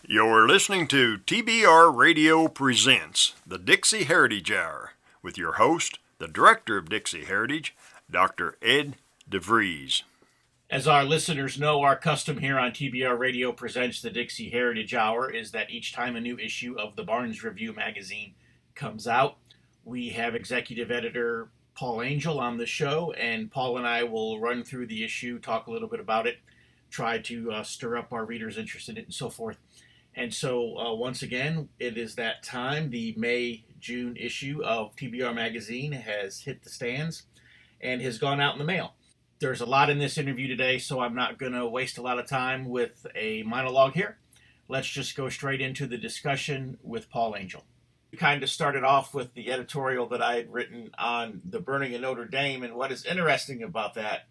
You're listening to TBR Radio Presents, the Dixie Heritage Hour, with your host, the Director of Dixie Heritage, Dr. Ed DeVries. As our listeners know, our custom here on TBR Radio Presents, the Dixie Heritage Hour, is that each time a new issue of the Barnes Review magazine comes out, we have executive editor Paul Angel on the show, and Paul and I will run through the issue, talk a little bit about it, try to stir up our readers' interest in it, and so forth. And so, once again, it is that time. The May-June issue of TBR Magazine has hit the stands and has gone out in the mail. There's a lot in this interview today, so I'm not going to waste a lot of time with a monologue here. Let's just go straight into the discussion with Paul Angel. We kind of started off with the editorial that I had written on the burning of Notre Dame, and what is interesting about that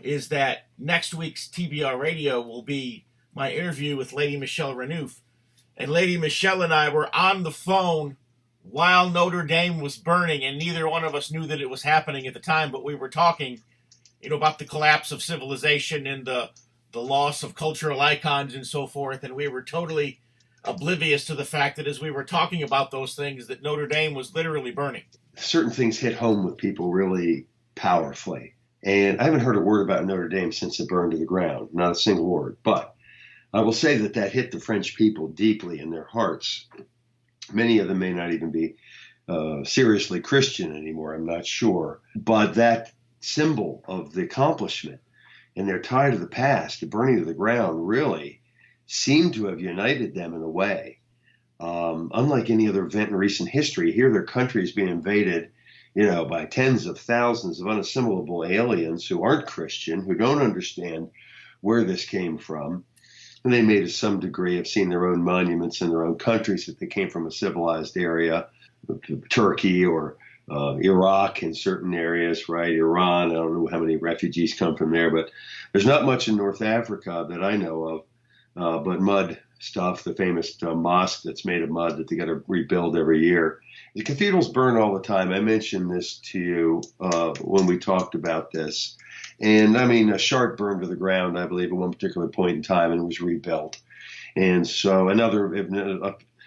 is that next week's TBR Radio will be my interview with Lady Michelle Renouf. And Lady Michelle and I were on the phone while Notre Dame was burning, and neither one of us knew that it was happening at the time, but we were talking, about the collapse of civilization and the loss of cultural icons and so forth, and we were totally oblivious to the fact that as we were talking about those things, that Notre Dame was literally burning. Certain things hit home with people really powerfully. And I haven't heard a word about Notre Dame since it burned to the ground, not a single word. But I will say that hit the French people deeply in their hearts. Many of them may not even be seriously Christian anymore, I'm not sure. But that symbol of the accomplishment and their tie to the past, the burning to the ground, really seemed to have united them in a way. Unlike any other event in recent history, here their country is being invaded, by tens of thousands of unassimilable aliens who aren't Christian, who don't understand where this came from. And they may, to some degree, have seen their own monuments in their own countries if they came from a civilized area, Turkey or Iraq in certain areas, right? Iran, I don't know how many refugees come from there, but there's not much in North Africa that I know of, but mud stuff, the famous mosque that's made of mud that they got to rebuild every year. The cathedrals burn all the time. I mentioned this to you when we talked about this. And I mean, a Chartres burned to the ground, I believe, at one particular point in time and was rebuilt. And so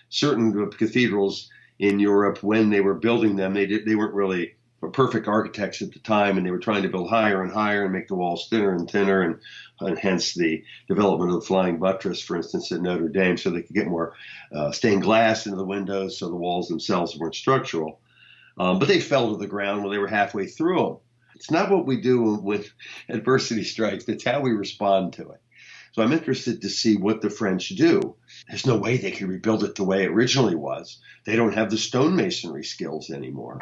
certain cathedrals in Europe, when they were building them, they weren't really perfect architects at the time, and they were trying to build higher and higher and make the walls thinner and thinner, and hence the development of the flying buttress, for instance, at Notre Dame, so they could get more stained glass into the windows so the walls themselves weren't structural. But they fell to the ground when they were halfway through them. It's not what we do when adversity strikes. It's how we respond to it. So I'm interested to see what the French do. There's no way they can rebuild it the way it originally was. They don't have the stonemasonry skills anymore.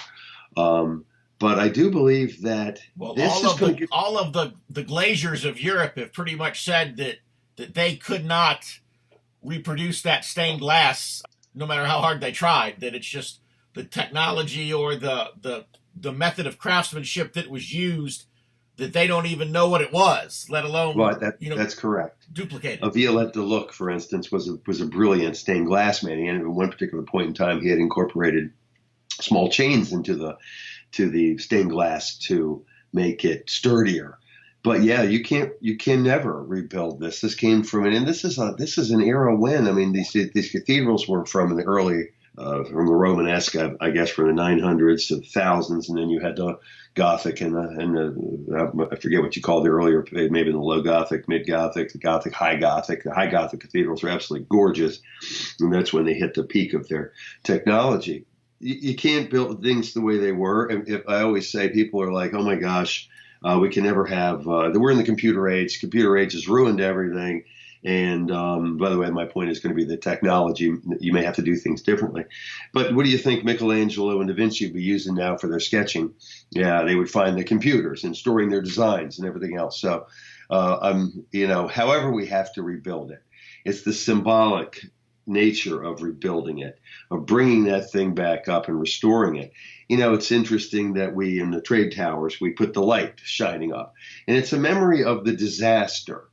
But I do believe that all of the glaziers of Europe have pretty much said that they could not reproduce that stained glass no matter how hard they tried, that it's just the technology or the method of craftsmanship that was used, that they don't even know what it was, let alone, that's correct. Duplicate it. Viollet de Luc, for instance, was a brilliant stained glass man. And at one particular point in time, he had incorporated small chains into the stained glass to make it sturdier. But yeah, you can never rebuild this. This came from, and this is an era when, I mean, these cathedrals were from the early. From the Romanesque, I guess, from the 900s to the 1000s, and then you had the Gothic and I forget what you called the earlier, maybe the Low Gothic, Mid Gothic, the Gothic, High Gothic. The High Gothic cathedrals are absolutely gorgeous, and that's when they hit the peak of their technology. You can't build things the way they were. And if I always say, people are like, "Oh my gosh, we can never have." We're in the computer age. Computer age has ruined everything. And by the way, my point is going to be the technology. You may have to do things differently. But what do you think Michelangelo and Da Vinci would be using now for their sketching? Yeah, they would find the computers and storing their designs and everything else. So, however we have to rebuild it, it's the symbolic nature of rebuilding it, of bringing that thing back up and restoring it. It's interesting that we, in the trade towers, we put the light shining up. And it's a memory of the disaster,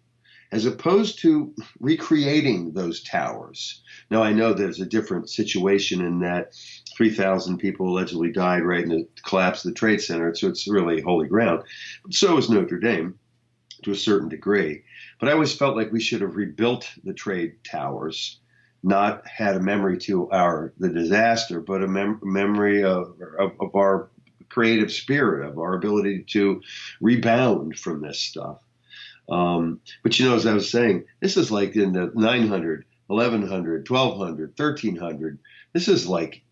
as opposed to recreating those towers. Now, I know there's a different situation in that 3,000 people allegedly died right in the collapse of the Trade Center, so it's really holy ground. But so is Notre Dame, to a certain degree. But I always felt like we should have rebuilt the trade towers not had a memory to the disaster, but a memory of our creative spirit, of our ability to rebound from this stuff. But as I was saying, this is like in the 900, 1100, 1200, 1300. This is like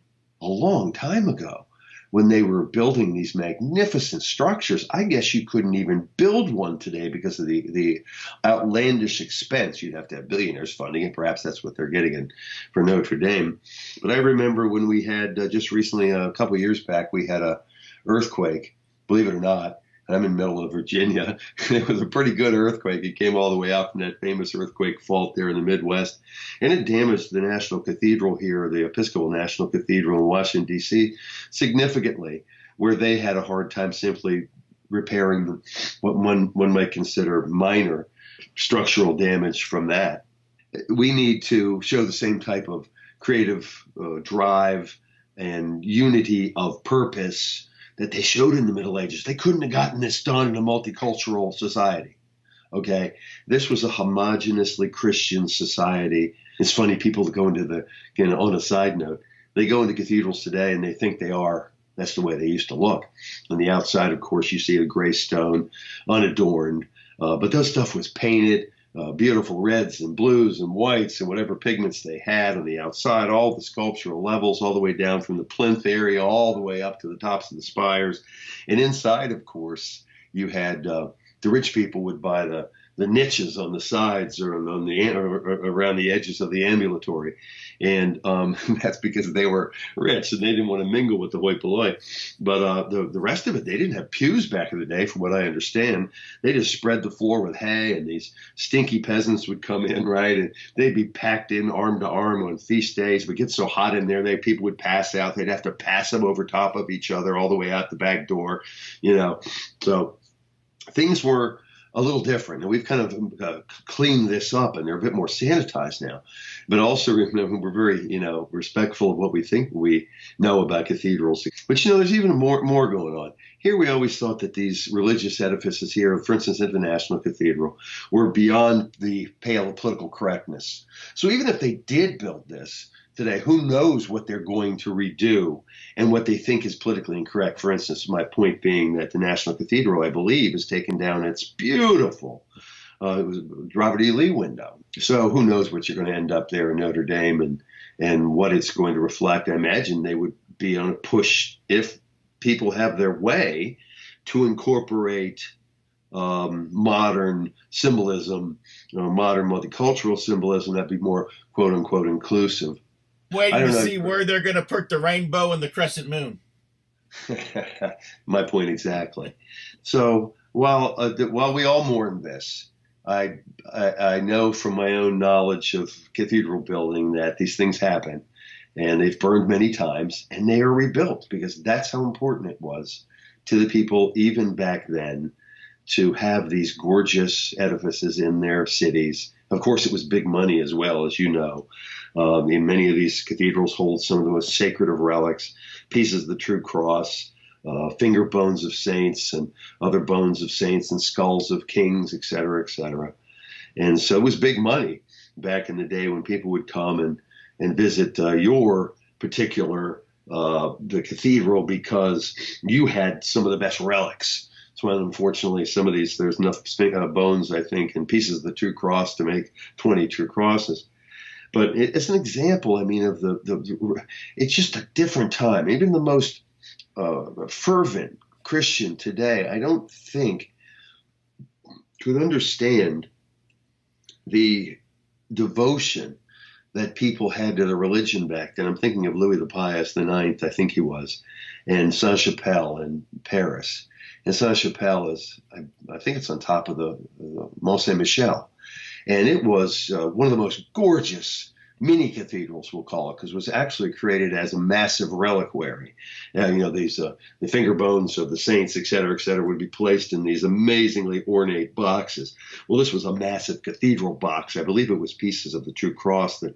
a long time ago when they were building these magnificent structures. I guess you couldn't even build one today because of the outlandish expense. You'd have to have billionaires funding it. Perhaps that's what they're getting for Notre Dame. But I remember when we had just recently, a couple of years back, we had a earthquake, believe it or not. I'm in the middle of Virginia. It was a pretty good earthquake. It came all the way out from that famous earthquake fault there in the Midwest. And it damaged the National Cathedral here, the Episcopal National Cathedral in Washington, D.C., significantly, where they had a hard time simply repairing what one might consider minor structural damage from that. We need to show the same type of creative drive and unity of purpose that they showed in the Middle Ages. They couldn't have gotten this done in a multicultural society. Okay, this was a homogeneously Christian society. It's funny, people go into on a side note, they go into cathedrals today and they think they are. That's the way they used to look. On the outside, of course, you see a gray stone, unadorned, but that stuff was painted. Beautiful reds and blues and whites and whatever pigments they had on the outside, all the sculptural levels, all the way down from the plinth area, all the way up to the tops of the spires. And inside, of course, you had the rich people would buy the niches on the sides or on or around the edges of the ambulatory. And that's because they were rich and they didn't want to mingle with the hoi polloi. But the rest of it, they didn't have pews back in the day, from what I understand. They just spread the floor with hay, and these stinky peasants would come in, right? And they'd be packed in arm to arm on feast days. It would get so hot in there, people would pass out. They'd have to pass them over top of each other all the way out the back door, So things were a little different, and we've kind of cleaned this up, and they're a bit more sanitized now. But also, remember, we're very, respectful of what we think we know about cathedrals. But there's even more going on. Here, we always thought that these religious edifices here, for instance, at the National Cathedral, were beyond the pale of political correctness. So even if they did build this today, who knows what they're going to redo and what they think is politically incorrect. For instance, my point being that the National Cathedral, I believe, has taken down its beautiful it was Robert E. Lee window. So who knows what you're going to end up there in Notre Dame and what it's going to reflect. I imagine they would be on a push, if people have their way, to incorporate modern symbolism, modern multicultural symbolism that'd be more quote unquote inclusive. Waiting to see where they're going to put the rainbow and the crescent moon. My point exactly. So while we all mourn this, I know from my own knowledge of cathedral building that these things happen, and they've burned many times, and they are rebuilt because that's how important it was to the people even back then to have these gorgeous edifices in their cities. Of course, it was big money as well, as you know. In many of these cathedrals hold some of the most sacred of relics, pieces of the true cross, finger bones of saints and other bones of saints and skulls of kings, et cetera, et cetera. And so it was big money back in the day when people would come and visit your particular the cathedral because you had some of the best relics. That's why, unfortunately, some of these, there's enough bones, I think, and pieces of the true cross to make 20 true crosses. But it's an example, I mean, of it's just a different time. Even the most fervent Christian today, I don't think, could understand the devotion that people had to the religion back then. I'm thinking of Louis the Pious IX, I think he was, and Saint-Chapelle in Paris. And Saint-Chapelle is, I think it's on top of the Mont Saint-Michel. And it was one of the most gorgeous mini cathedrals, we'll call it, because it was actually created as a massive reliquary. These the finger bones of the saints, et cetera, would be placed in these amazingly ornate boxes. Well, this was a massive cathedral box. I believe it was pieces of the true cross that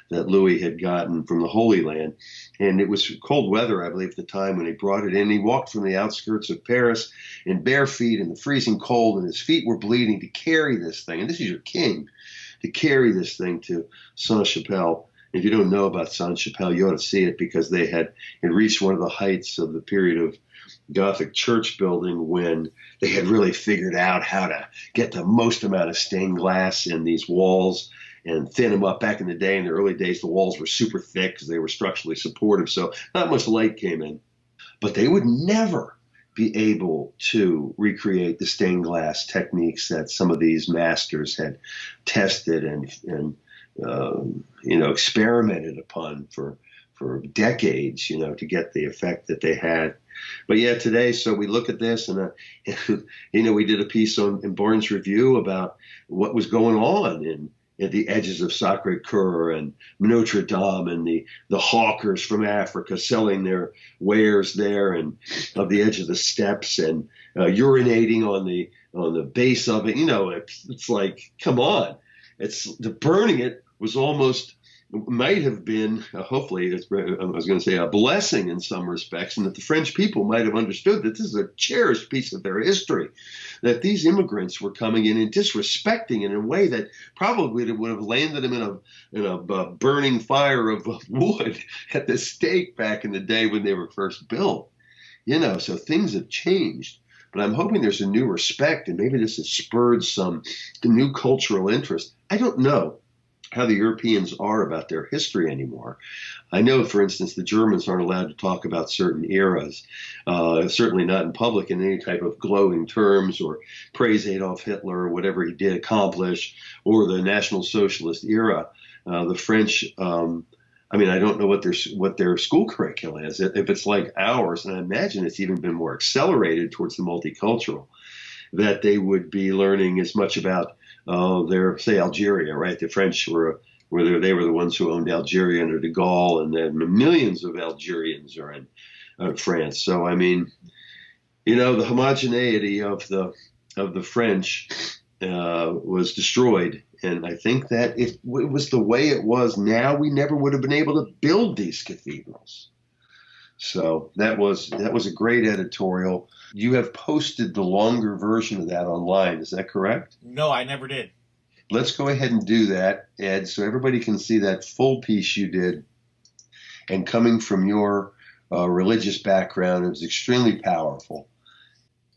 Louis had gotten from the Holy Land. And it was cold weather, I believe, at the time when he brought it in. He walked from the outskirts of Paris in bare feet in the freezing cold, and his feet were bleeding to carry this thing. And this is your king, to carry this thing to Saint-Chapelle If you don't know about Sainte-Chapelle, you ought to see it, because they had reached one of the heights of the period of Gothic church building when they had really figured out how to get the most amount of stained glass in these walls and thin them up. Back in the day, in the early days, the walls were super thick because they were structurally supportive, so not much light came in. But they would never be able to recreate the stained glass techniques that some of these masters had tested and experimented upon for decades, to get the effect that they had. But yeah, today, so we look at this, and we did a piece in Barnes Review about what was going on at the edges of Sacré-Cœur and Notre Dame, and the hawkers from Africa selling their wares there, and of the edge of the steps, and urinating on the base of it. It's like, come on. The burning it was might have been, hopefully, I was going to say, a blessing in some respects, and that the French people might have understood that this is a cherished piece of their history, that these immigrants were coming in and disrespecting it in a way that probably would have landed them in a burning fire of wood at the stake back in the day when they were first built. So things have changed. But I'm hoping there's a new respect, and maybe this has spurred some new cultural interest. I don't know how the Europeans are about their history anymore. I know, for instance, the Germans aren't allowed to talk about certain eras, certainly not in public in any type of glowing terms, or praise Adolf Hitler or whatever he did accomplish, or the National Socialist era. The French, I don't know what their school curriculum is. If it's like ours, and I imagine it's even been more accelerated towards the multicultural, that they would be learning as much about say Algeria, right? The French they were the ones who owned Algeria under de Gaulle, and then millions of Algerians are in France. So the homogeneity of the French was destroyed, and I think that if it was the way it was now, we never would have been able to build these cathedrals. So that was a great editorial. You have posted the longer version of that online. Is that correct? No, I never did. Let's go ahead and do that, Ed, so everybody can see that full piece you did. And coming from your religious background, it was extremely powerful.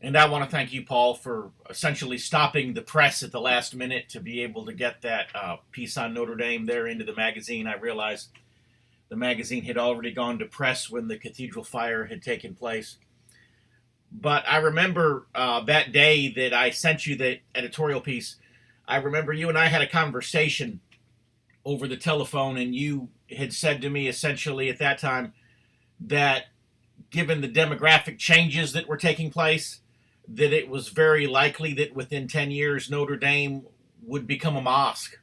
And I want to thank you, Paul, for essentially stopping the press at the last minute to be able to get that piece on Notre Dame there into the magazine. I realized the magazine had already gone to press when the cathedral fire had taken place. But I remember that day that I sent you the editorial piece, I remember you and I had a conversation over the telephone, and you had said to me essentially at that time that given the demographic changes that were taking place, that it was very likely that within 10 years Notre Dame would become a mosque.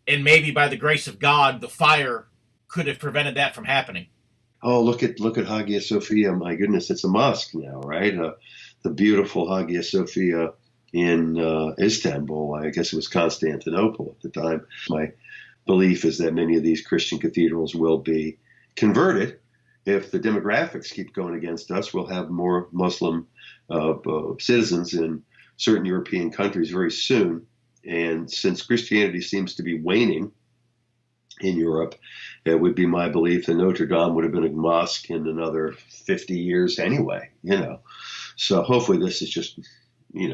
And maybe by the grace of God, the fire could have prevented that from happening. Oh, look at Hagia Sophia. My goodness, it's a mosque now, right? The beautiful Hagia Sophia in Istanbul. I guess it was Constantinople at the time. My belief is that many of these Christian cathedrals will be converted. If the demographics keep going against us, we'll have more Muslim citizens in certain European countries very soon. And since Christianity seems to be waning in Europe, it would be my belief that Notre Dame would have been a mosque in another 50 years anyway, So hopefully this has just,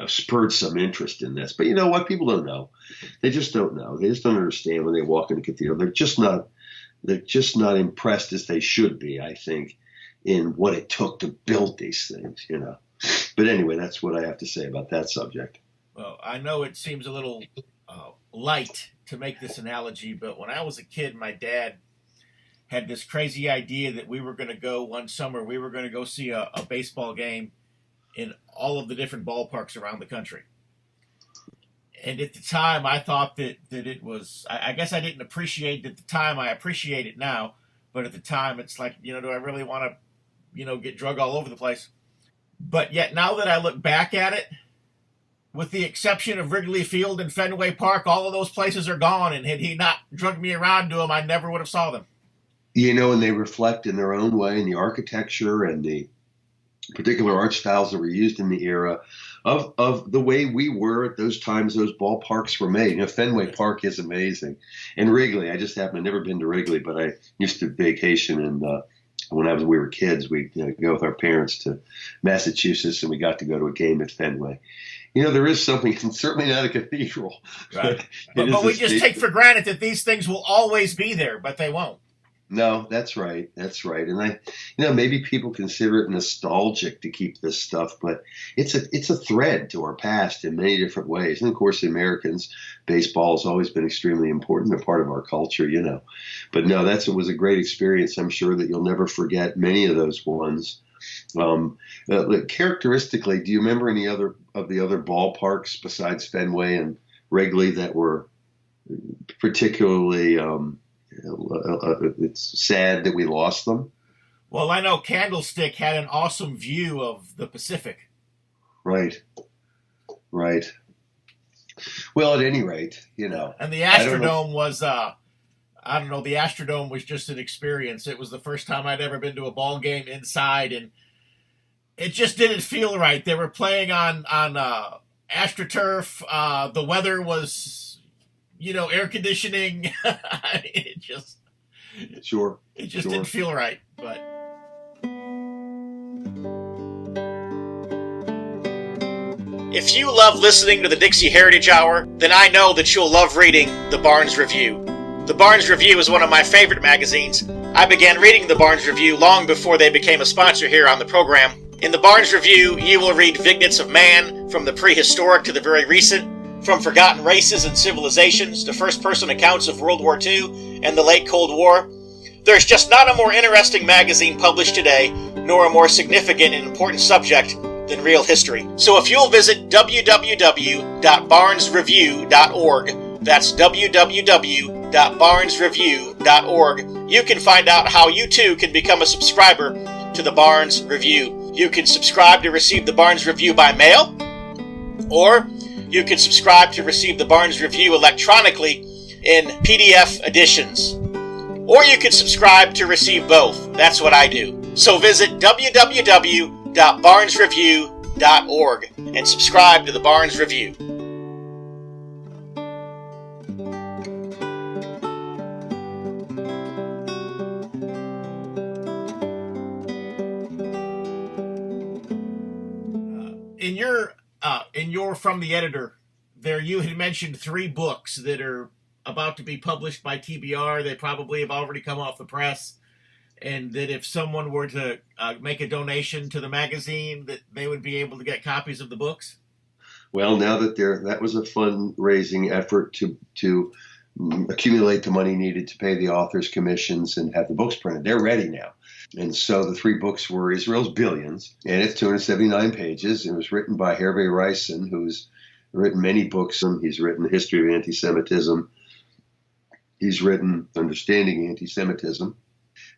spurred some interest in this. But you know what? People don't know. They just don't know. They just don't understand when they walk into a cathedral. They're just not impressed as they should be, I think, in what it took to build these things, But anyway, that's what I have to say about that subject. Well, I know it seems a little light to make this analogy, but when I was a kid, my dad had this crazy idea that we were going to go one summer, we were going to go see a baseball game in all of the different ballparks around the country. And at the time, I thought that it was, I guess I didn't appreciate it at the time. I appreciate it now. But at the time, it's like, do I really want to, get drug all over the place? But yet now that I look back at it, with the exception of Wrigley Field and Fenway Park, all of those places are gone. And had he not drugged me around to them, I never would have saw them. And they reflect in their own way in the architecture and the particular art styles that were used in the era of the way we were at those times those ballparks were made. Fenway Park is amazing. And Wrigley, I just happen to never been to Wrigley, but I used to vacation, and when we were kids, we'd go with our parents to Massachusetts, and we got to go to a game at Fenway. There is something, certainly not a cathedral. Right. But we just take for granted that these things will always be there, but they won't. No, that's right. That's right. And maybe people consider it nostalgic to keep this stuff, but it's a thread to our past in many different ways. And of course, the Americans, baseball has always been extremely important. They're part of our culture, But no, it was a great experience. I'm sure that you'll never forget many of those ones. Characteristically, do you remember any other of the other ballparks besides Fenway and Wrigley that were particularly? It's sad that we lost them. Well, I know Candlestick had an awesome view of the Pacific. Right. Well, at any rate, And the Astrodome was, the Astrodome was just an experience. It was the first time I'd ever been to a ball game inside, and it just didn't feel right. They were playing on AstroTurf. The weather was, air conditioning. It just didn't feel right. But if you love listening to the Dixie Heritage Hour, then I know that you'll love reading the Barnes Review. The Barnes Review is one of my favorite magazines. I began reading the Barnes Review long before they became a sponsor here on the program. In the Barnes Review, you will read vignettes of man, from the prehistoric to the very recent, from forgotten races and civilizations to first-person accounts of World War II and the late Cold War. There's just not a more interesting magazine published today, nor a more significant and important subject than real history. So if you'll visit www.barnesreview.org, that's www.barnesreview.org, you can find out how you too can become a subscriber to the Barnes Review. You can subscribe to receive the Barnes Review by mail, or you can subscribe to receive the Barnes Review electronically in PDF editions. Or you can subscribe to receive both. That's what I do. So visit www.barnesreview.org and subscribe to the Barnes Review. In your From the Editor, there you had mentioned 3 books that are about to be published by TBR. They probably have already come off the press, and that if someone were to make a donation to the magazine, that they would be able to get copies of the books. Well, now that that was a fundraising effort to accumulate the money needed to pay the authors' commissions and have the books printed. They're ready now. And so the 3 books were Israel's Billions, and it's 279 pages. It was written by Hervé Reisen, who's written many books. He's written The History of Anti-Semitism. He's written Understanding Anti-Semitism.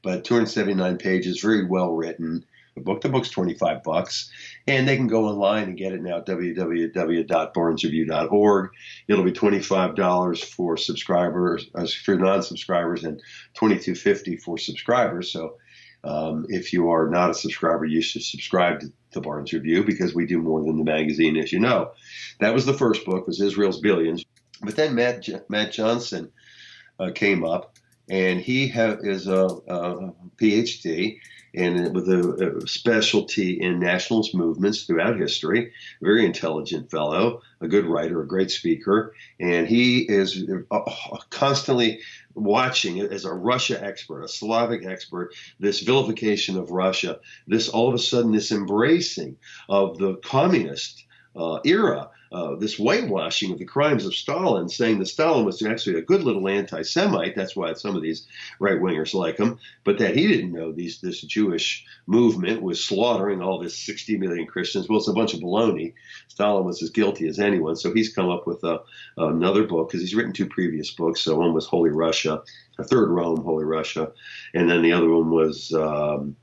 But 279 pages, very well written. The book's $25, and they can go online and get it now at www.barnesreview.org. It'll be $25 for subscribers, for non-subscribers, and $22.50 for subscribers. So if you are not a subscriber, you should subscribe to the Barnes Review, because we do more than the magazine, as you know. That was the first book, was Israel's Billions. But then Matt Johnson came up, and he is a PhD, and with a specialty in nationalist movements throughout history. A very intelligent fellow, a good writer, a great speaker, and he is constantly watching, as a Russia expert, a Slavic expert, this vilification of Russia, this all of a sudden this embracing of the communist era, this whitewashing of the crimes of Stalin, saying that Stalin was actually a good little anti-Semite. That's why some of these right-wingers like him, but that he didn't know this Jewish movement was slaughtering all this 60 million Christians. Well, it's a bunch of baloney. Stalin was as guilty as anyone. So he's come up with another book, because he's written 2 previous books. So one was Holy Russia, a Third Rome, Holy Russia, and then the other one was the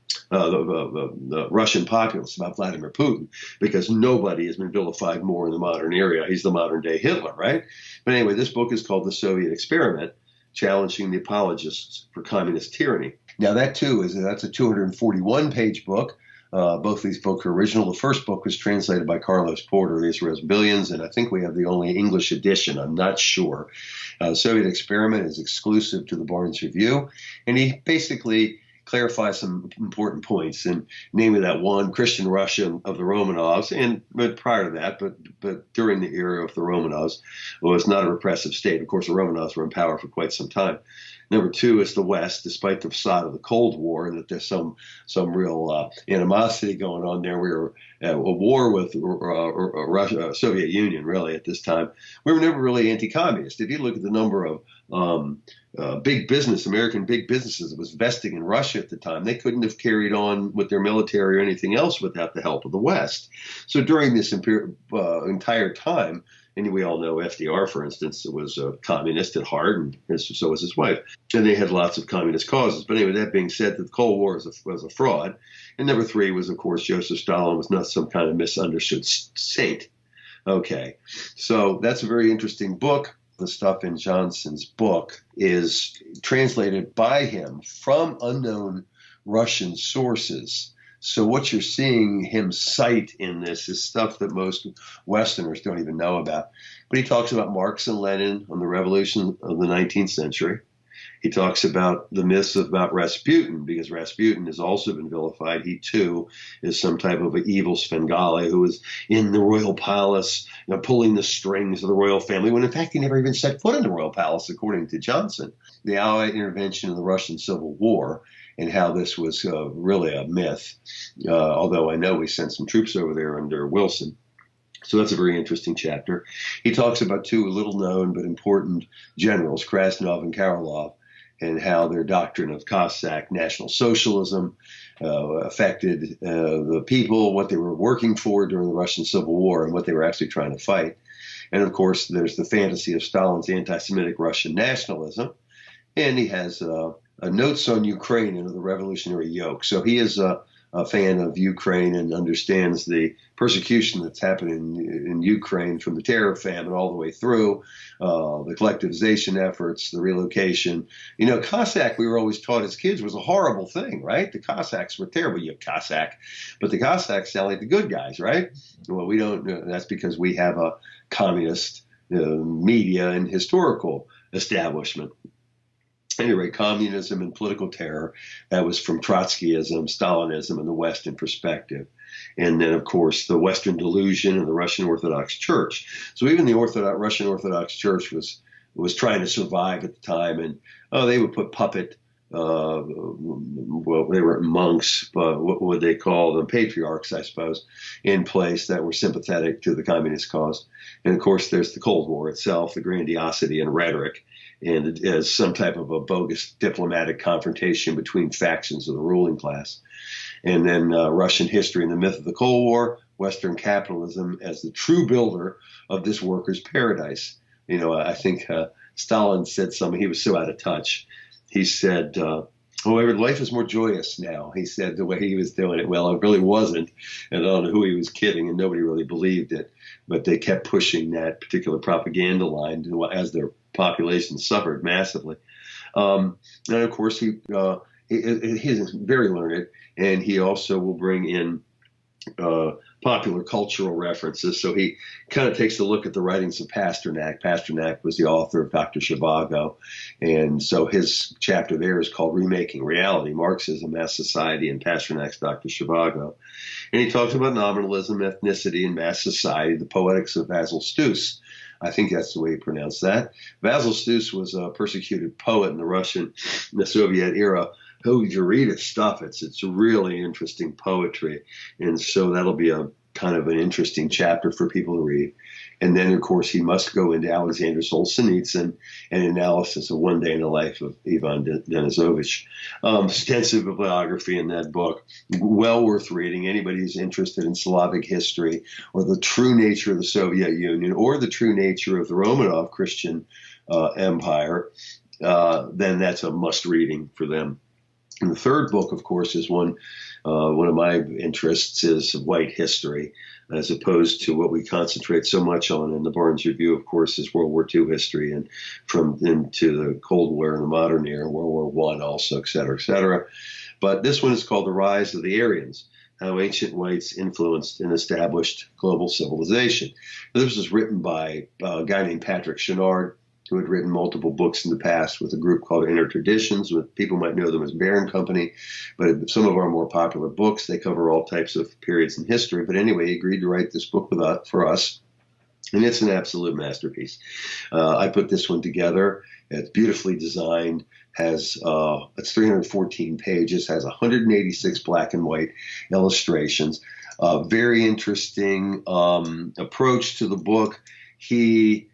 Russian populace, about Vladimir Putin, because nobody has been vilified more in the modern era. He's the modern day Hitler, right? But anyway, this book is called The Soviet Experiment, Challenging the Apologists for Communist Tyranny. Now that too that's a 241 page book. Both these books are original. The first book was translated by Carlos Porter, Israel's Billions, and I think we have the only English edition. I'm not sure. Soviet Experiment is exclusive to the Barnes Review, and he basically clarifies some important points, and namely that one, Christian Russia of the Romanovs, but prior to that, but during the era of the Romanovs, was not a repressive state. Of course, the Romanovs were in power for quite some time. Number two is the West, despite the facade of the Cold War, and that there's some real animosity going on there. We were at a war with Russia, Soviet Union, really, at this time. We were never really anti-communist. If you look at the number of big business, American big businesses that was investing in Russia at the time, they couldn't have carried on with their military or anything else without the help of the West. So during this entire time, and we all know FDR, for instance, was a communist at heart, and so was his wife. And they had lots of communist causes. But anyway, that being said, the Cold War was a fraud. And number three was, of course, Joseph Stalin was not some kind of misunderstood saint. Okay, so that's a very interesting book. The stuff in Johnson's book is translated by him from unknown Russian sources. So what you're seeing him cite in this is stuff that most Westerners don't even know about. But he talks about Marx and Lenin on the revolution of the 19th century. He talks about the myths about Rasputin, because Rasputin has also been vilified. He, too, is some type of an evil Svengali who was in the royal palace, pulling the strings of the royal family, when, in fact, he never even set foot in the royal palace, according to Johnson. The Allied intervention in the Russian Civil War, and how this was really a myth, although I know we sent some troops over there under Wilson. So that's a very interesting chapter. He talks about two little-known but important generals, Krasnov and Karolov, and how their doctrine of Cossack National Socialism affected the people, what they were working for during the Russian Civil War, and what they were actually trying to fight. And, of course, there's the fantasy of Stalin's anti-Semitic Russian nationalism. And he has notes on Ukraine and the revolutionary yoke. So he is a fan of Ukraine and understands the persecution that's happening in Ukraine from the terror famine all the way through, the collectivization efforts, the relocation. Cossack, we were always taught as kids, was a horrible thing, right? The Cossacks were terrible. You Cossack. But the Cossacks sound like the good guys, right? Well, we don't. That's because we have a communist media and historical establishment. Anyway, communism and political terror, that was from Trotskyism, Stalinism, and the West in perspective. And then, of course, the Western delusion and the Russian Orthodox Church. So even the Russian Orthodox Church was trying to survive at the time. And they would put puppet, well, they were monks, but what would they call them? Patriarchs, I suppose, in place that were sympathetic to the communist cause. And, of course, there's the Cold War itself, the grandiosity and rhetoric, and as some type of a bogus diplomatic confrontation between factions of the ruling class. And then Russian history and the myth of the Cold War, Western capitalism as the true builder of this workers' paradise. I think Stalin said something, he was so out of touch. He said, life is more joyous now. He said the way he was doing it. Well, it really wasn't. And I don't know who he was kidding, and nobody really believed it. But they kept pushing that particular propaganda line as their population suffered massively. And of course, he's very learned, and he also will bring in popular cultural references. So he kind of takes a look at the writings of Pasternak. Pasternak was the author of Dr. Zhivago. And so his chapter there is called Remaking Reality, Marxism, Mass Society, and Pasternak's Dr. Zhivago. And he talks about nominalism, ethnicity, and mass society, the poetics of Vasil Stus. I think that's the way he pronounced that. Vasil Stus was a persecuted poet in the Soviet era. Oh, you read his stuff. It's really interesting poetry. And so that'll be a kind of an interesting chapter for people to read. And then, of course, he must go into Alexander Solzhenitsyn and analysis of One Day in the Life of Ivan Denisovich. Extensive bibliography in that book. Well worth reading. Anybody who's interested in Slavic history or the true nature of the Soviet Union or the true nature of the Romanov Christian Empire, then that's a must-reading for them. And the third book, of course, is one of my interests is white history, as opposed to what we concentrate so much on in the Barnes Review, of course, is World War II history, and from into the Cold War and the modern era, World War I also, et cetera, et cetera. But this one is called The Rise of the Aryans, how ancient whites influenced and established global civilization. This was written by a guy named Patrick Chenard, who had written multiple books in the past with a group called Inner Traditions. With people might know them as Barron Company, but some of our more popular books, they cover all types of periods in history. But anyway, he agreed to write this book for us, and it's an absolute masterpiece. I put this one together. It's beautifully designed. It's 314 pages. Has 186 black and white illustrations. Very interesting approach to the book. He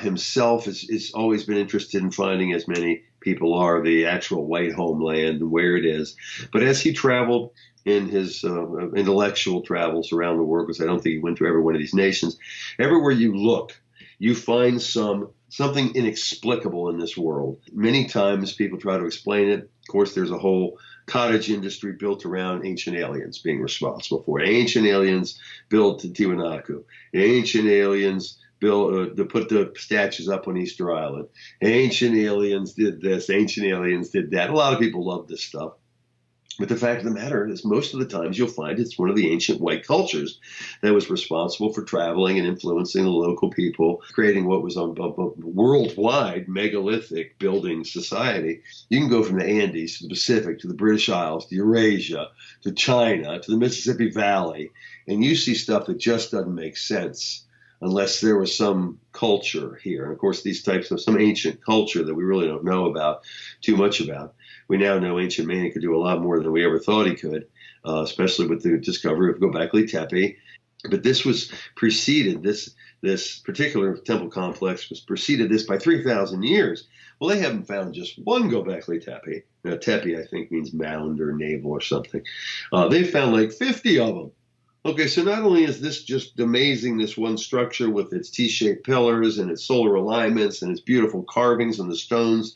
himself has always been interested in finding, as many people are, the actual white homeland and where it is. But as he traveled in his intellectual travels around the world, because I don't think he went to every one of these nations, everywhere you look, you find something inexplicable in this world. Many times people try to explain it. Of course, there's a whole cottage industry built around ancient aliens being responsible for it. Ancient aliens built Tiwanaku. Ancient aliens built to put the statues up on Easter Island. Ancient aliens did this. Ancient aliens did that. A lot of people love this stuff. But the fact of the matter is, most of the times you'll find it's one of the ancient white cultures that was responsible for traveling and influencing the local people, creating what was a worldwide megalithic building society. You can go from the Andes to the Pacific, to the British Isles, to Eurasia, to China, to the Mississippi Valley, and you see stuff that just doesn't make sense unless there was some culture here. And of course, these types of some ancient culture that we really don't know about too much about. We now know ancient man could do a lot more than we ever thought he could, especially with the discovery of Göbekli Tepe. But this was preceded, this particular temple complex was preceded this by 3,000 years. Well, they haven't found just one Göbekli Tepe. Now, Tepe, I think, means mound or navel or something. They found like 50 of them. Okay, so not only is this just amazing, this one structure with its T-shaped pillars and its solar alignments and its beautiful carvings on the stones,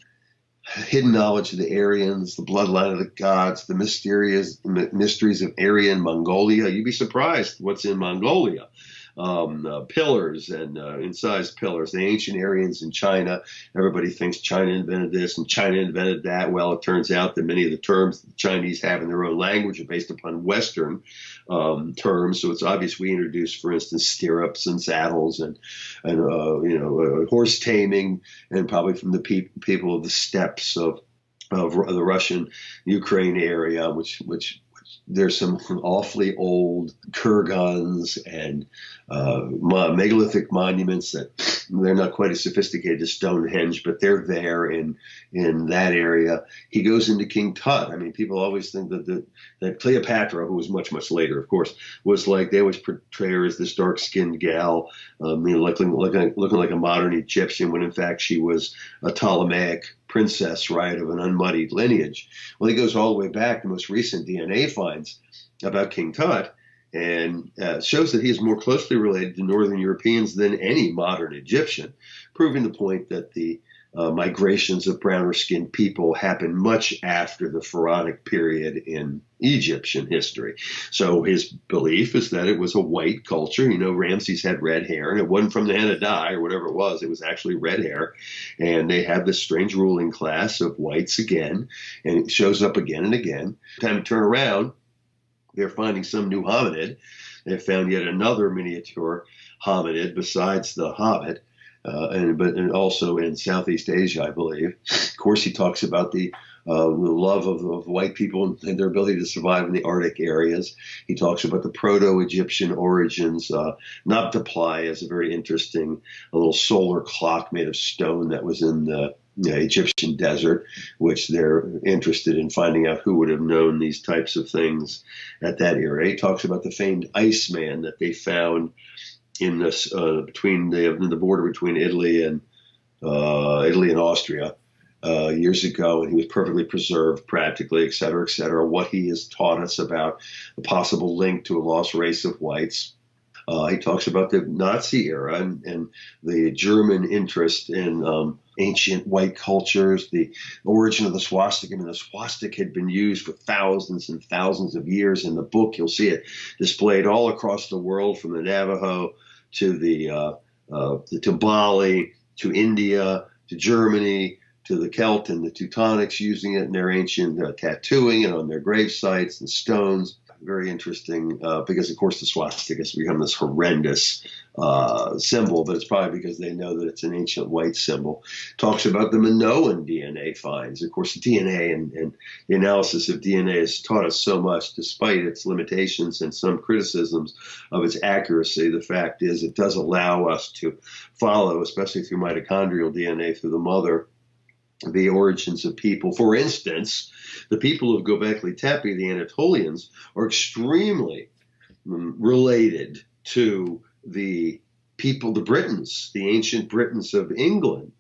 hidden knowledge of the Aryans, the bloodline of the gods, the mysteries of Aryan Mongolia. You'd be surprised what's in Mongolia. Pillars and incised pillars. The ancient Aryans in China. Everybody thinks China invented this and China invented that. Well, it turns out that many of the terms the Chinese have in their own language are based upon Western terms. So it's obvious we introduced, for instance, stirrups and saddles and horse taming, and probably from the people of the steppes of the Russian Ukraine area, which there's some awfully old kurgans and megalithic monuments that they're not quite as sophisticated as Stonehenge, but they're there in that area. He goes into King Tut. I mean, people always think that Cleopatra, who was much, much later, of course, was like, they always portray her as this dark-skinned gal, looking like a modern Egyptian, when in fact she was a Ptolemaic princess, right, of an unmuddied lineage. Well, he goes all the way back. The most recent DNA finds about King Tut and shows that he is more closely related to Northern Europeans than any modern Egyptian, proving the point that the migrations of browner-skinned people happened much after the pharaonic period in Egyptian history. So his belief is that it was a white culture. You know, Ramses had red hair, and it wasn't from the henna dye or whatever it was actually red hair. And they had this strange ruling class of whites again, and it shows up again and again. Time to turn around, they're finding some new hominid. They found yet another miniature hominid besides the Hobbit, but also in Southeast Asia, I believe. Of course, he talks about the love of white people and their ability to survive in the Arctic areas. He talks about the Proto-Egyptian origins. Nabta-Pli is a very interesting little solar clock made of stone that was in the Egyptian desert, which they're interested in finding out who would have known these types of things at that era. He talks about the famed Iceman that they found in this between the border between Italy and Austria years ago, and he was perfectly preserved practically, et cetera, et cetera. What he has taught us about the possible link to a lost race of whites. He talks about the Nazi era and the German interest in ancient white cultures, the origin of the swastika. I mean, the swastika had been used for thousands and thousands of years. In the book, you'll see it displayed all across the world, from the Navajo to to Bali, to India, to Germany, to the Celt and the Teutonics, using it in their ancient tattooing and on their grave sites and stones. very interesting, because of course the swastika has become this horrendous symbol, but it's probably because they know that it's an ancient white symbol. Talks about the Minoan DNA finds. Of course, DNA and the analysis of DNA has taught us so much, despite its limitations and some criticisms of its accuracy. The fact is it does allow us to follow, especially through mitochondrial DNA, through the mother, the origins of people. For instance, the people of Göbekli Tepe, the Anatolians, are extremely related to the people, the Britons, the ancient Britons of England,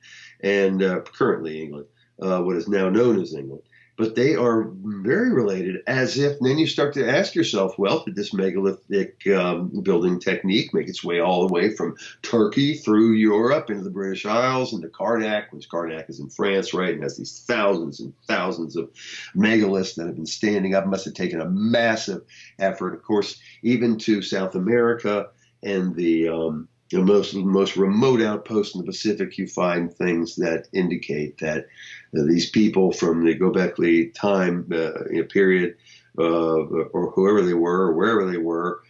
and currently England, what is now known as England. But they are very related, as if, and then you start to ask yourself, well, did this megalithic building technique make its way all the way from Turkey through Europe into the British Isles into Karnak, which Karnak is in France, right, and has these thousands and thousands of megaliths that have been standing up. It must have taken a massive effort, of course, even to South America and the most remote outposts in the Pacific. You find things that indicate that these people from the Göbekli time period, or whoever they were, or wherever they were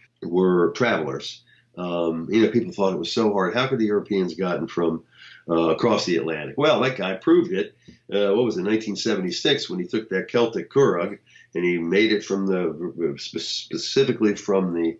travelers. People thought it was so hard. How could the Europeans gotten from across the Atlantic? Well, that guy proved it. What was it, 1976, when he took that Celtic curragh and he made it from specifically from the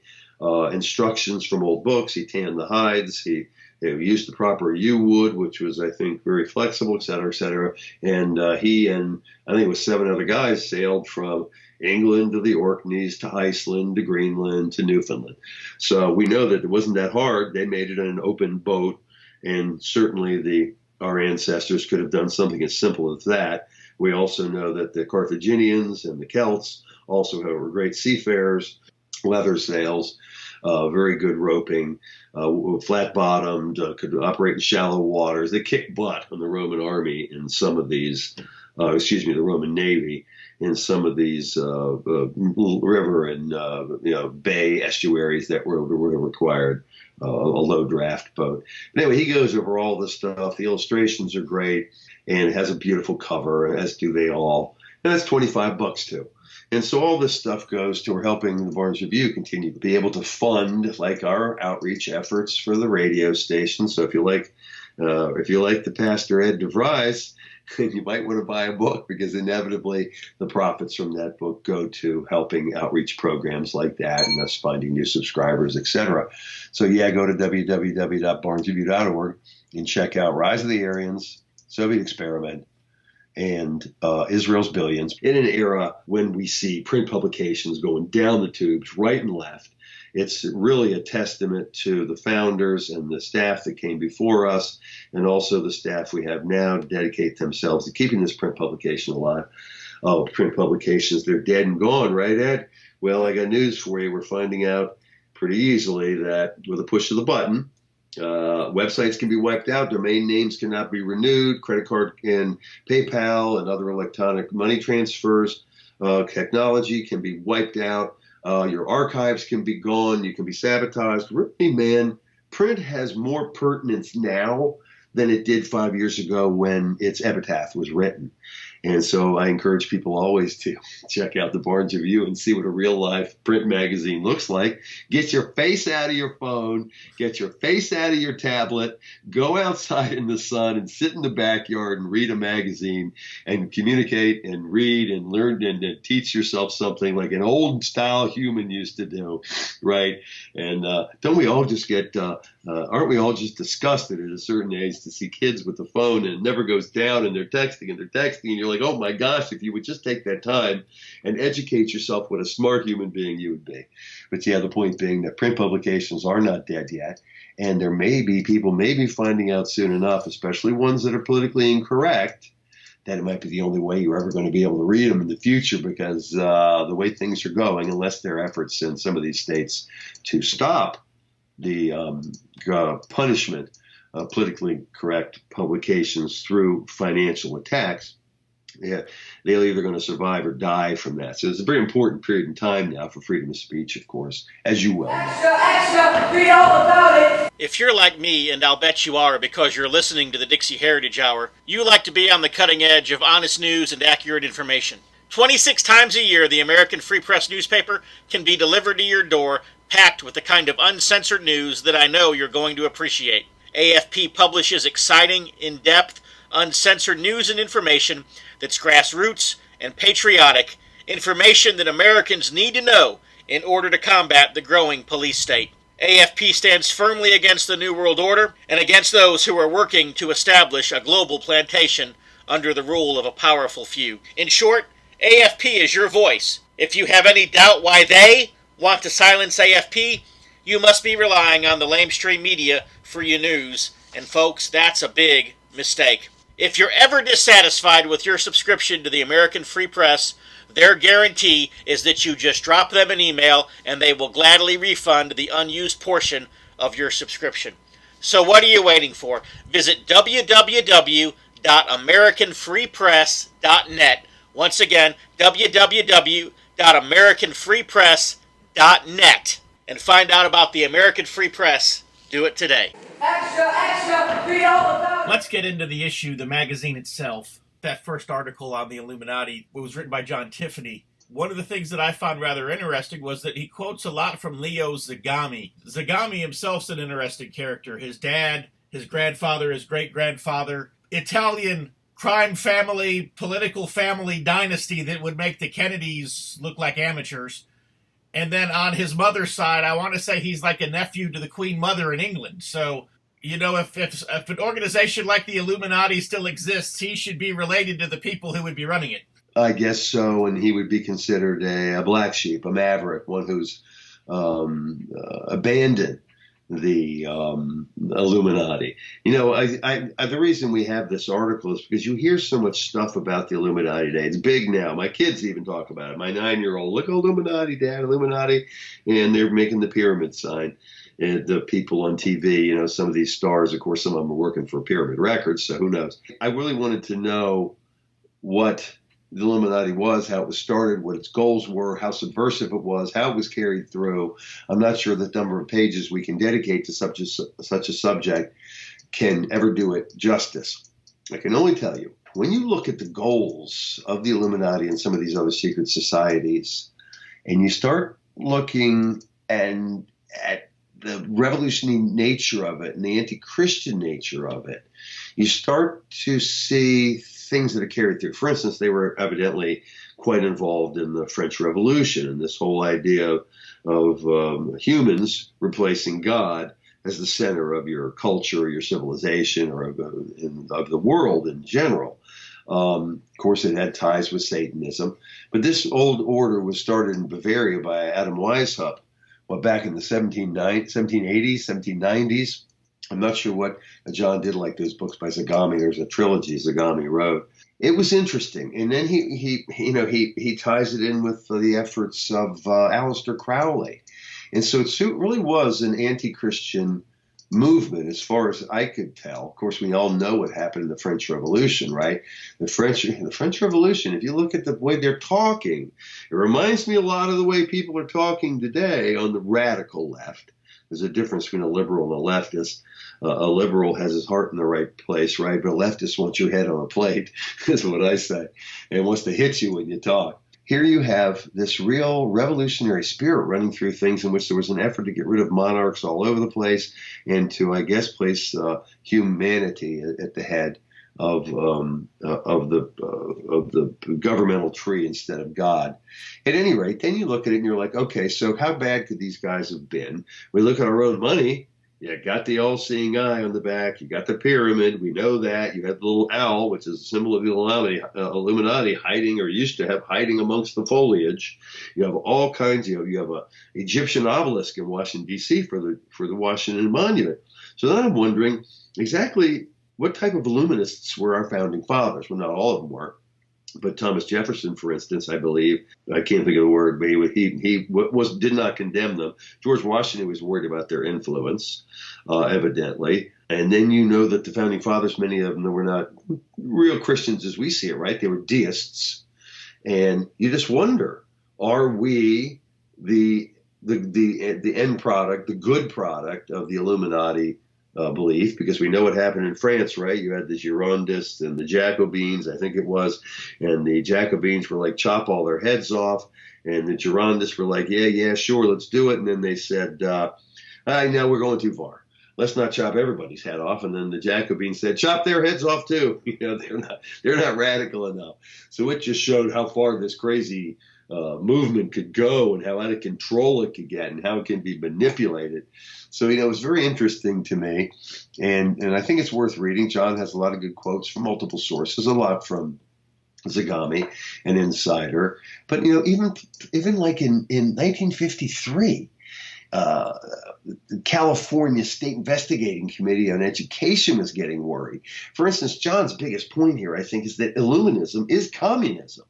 instructions from old books. He tanned the hides. He used the proper yew wood, which was, I think, very flexible, et cetera, et cetera. And he and I think it was 7 other guys sailed from England to the Orkneys to Iceland to Greenland to Newfoundland. So we know that it wasn't that hard. They made it in an open boat, and certainly our ancestors could have done something as simple as that. We also know that the Carthaginians and the Celts also were great seafarers, leather sails, very good roping, flat-bottomed, could operate in shallow waters. They kicked butt on the Roman army in some of these, the Roman Navy in some of these river and bay estuaries that were required a low draft boat. But anyway, he goes over all this stuff. The illustrations are great, and it has a beautiful cover, as do they all. And that's $25 too. And so all this stuff goes to helping the Barnes Review continue to be able to fund like our outreach efforts for the radio station. So if you like the Pastor Ed DeVries, you might want to buy a book, because inevitably the profits from that book go to helping outreach programs like that, and us finding new subscribers, etc. So go to www.barnesreview.org and check out Rise of the Aryans, Soviet Experiment, and Israel's Billions. In an era when we see print publications going down the tubes, right and left, it's really a testament to the founders and the staff that came before us, and also the staff we have now to dedicate themselves to keeping this print publication alive. Oh, print publications, they're dead and gone, right, Ed? Well, I got news for you. We're finding out pretty easily that with a push of the button, websites can be wiped out, domain names cannot be renewed, credit card and PayPal and other electronic money transfers, technology can be wiped out, your archives can be gone, you can be sabotaged. Really, man, print has more pertinence now than it did 5 years ago when its epitaph was written. And so I encourage people always to check out the Barnes Review and see what a real life print magazine looks like. Get your face out of your phone, get your face out of your tablet, go outside in the sun and sit in the backyard and read a magazine and communicate and read and learn and teach yourself something like an old style human used to do, right? And don't we all just aren't we all just disgusted at a certain age to see kids with the phone and it never goes down and they're texting and you're like, oh my gosh, if you would just take that time and educate yourself what a smart human being you would be. But the point being that print publications are not dead yet. And there may be people maybe finding out soon enough, especially ones that are politically incorrect, that it might be the only way you're ever going to be able to read them in the future, because the way things are going, unless there are efforts in some of these states to stop the punishment of politically correct publications through financial attacks, they're either going to survive or die from that. So it's a very important period in time now for freedom of speech, of course, as you well know. Extra, read all about it. If you're like me, and I'll bet you are because you're listening to the Dixie Heritage Hour, you like to be on the cutting edge of honest news and accurate information. 26 times a year, the American Free Press newspaper can be delivered to your door, packed with the kind of uncensored news that I know you're going to appreciate. AFP publishes exciting, in-depth, uncensored news and information that's grassroots and patriotic, information that Americans need to know in order to combat the growing police state. AFP stands firmly against the New World Order and against those who are working to establish a global plantation under the rule of a powerful few. In short, AFP is your voice. If you have any doubt why they want to silence AFP, you must be relying on the lamestream media for your news, and folks, that's a big mistake. If you're ever dissatisfied with your subscription to the American Free Press, their guarantee is that you just drop them an email and they will gladly refund the unused portion of your subscription. So what are you waiting for? Visit www.americanfreepress.net. Once again, www.americanfreepress.net. And find out about the American Free Press. Do it today. Extra, extra, read all about it. Let's get into the issue, the magazine itself. That first article on the Illuminati was written by John Tiffany. One of the things that I found rather interesting was that he quotes a lot from Leo Zagami. Zagami himself's an interesting character. His dad, his grandfather, his great-grandfather, Italian crime family, political family dynasty that would make the Kennedys look like amateurs. And then on his mother's side, I want to say he's like a nephew to the Queen Mother in England. So, you know, if an organization like the Illuminati still exists, he should be related to the people who would be running it. I guess so, and he would be considered a black sheep, a maverick, one who's abandoned the Illuminati. You know, the reason we have this article is because you hear so much stuff about the Illuminati today. It's big now. My kids even talk about it. My 9-year-old, look, Illuminati, Dad, Illuminati, and they're making the pyramid sign. And the people on TV, you know, some of these stars, of course, some of them are working for Pyramid Records, so who knows. I really wanted to know what the Illuminati was, how it was started, what its goals were, how subversive it was, how it was carried through. I'm not sure the number of pages we can dedicate to such a subject can ever do it justice. I can only tell you, when you look at the goals of the Illuminati and some of these other secret societies, and you start looking at the revolutionary nature of it and the anti-Christian nature of it, you start to see things that are carried through. For instance, they were evidently quite involved in the French Revolution and this whole idea of humans replacing God as the center of your culture or your civilization or of the world in general. Of course, it had ties with Satanism. But this old order was started in Bavaria by Adam Weishaupt, back in the 1780s, 1790s. I'm not sure what John did like those books by Zagami. There's a trilogy Zagami wrote. It was interesting. And then he ties it in with the efforts of Aleister Crowley. And so it really was an anti-Christian movement as far as I could tell. Of course, we all know what happened in the French Revolution, right? The French Revolution, if you look at the way they're talking, it reminds me a lot of the way people are talking today on the radical left. There's a difference between a liberal and a leftist. A liberal has his heart in the right place, right? But a leftist wants your head on a plate, is what I say, and wants to hit you when you talk. Here you have this real revolutionary spirit running through things in which there was an effort to get rid of monarchs all over the place and to, I guess, place humanity at the head of the governmental tree instead of God. At any rate, then you look at it and you're like, okay, so how bad could these guys have been? We look at our own money. You got the all-seeing eye on the back. You got the pyramid. We know that. You got the little owl, which is a symbol of the Illuminati hiding, or used to have hiding amongst the foliage. You have all kinds. You have a Egyptian obelisk in Washington D.C. for the Washington Monument. So then I'm wondering exactly what type of Illuminists were our founding fathers. Well, not all of them were. But Thomas Jefferson, for instance, I believe, I can't think of the word, but he did not condemn them. George Washington was worried about their influence, evidently. And then you know that the founding fathers, many of them were not real Christians as we see it, right? They were deists. And you just wonder, are we the end product, the good product of the Illuminati belief, because we know what happened in France, right? You had the Girondists and the Jacobins, I think it was, and the Jacobins were like, chop all their heads off, and the Girondists were like, yeah, sure, let's do it. And then they said, now we're going too far. Let's not chop everybody's head off. And then the Jacobins said, chop their heads off too. They're not radical enough. So it just showed how far this crazy movement could go and how out of control it could get and how it can be manipulated. So, it was very interesting to me. And I think it's worth reading. John has a lot of good quotes from multiple sources, a lot from Zagami, an insider. But, even like in 1953, the California State Investigating Committee on Education was getting worried. For instance, John's biggest point here, I think, is that Illuminism is communism,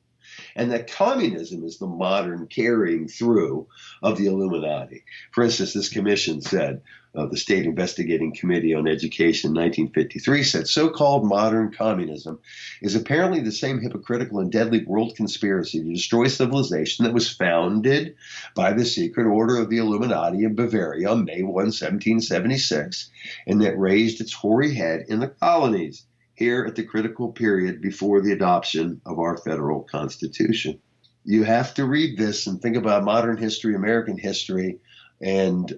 and that communism is the modern carrying through of the Illuminati. For instance, this commission said, the State Investigating Committee on Education in 1953 said, so-called modern communism is apparently the same hypocritical and deadly world conspiracy to destroy civilization that was founded by the secret order of the Illuminati in Bavaria on May 1, 1776, and that raised its hoary head in the colonies, here at the critical period before the adoption of our federal Constitution. You have to read this and think about modern history, American history, and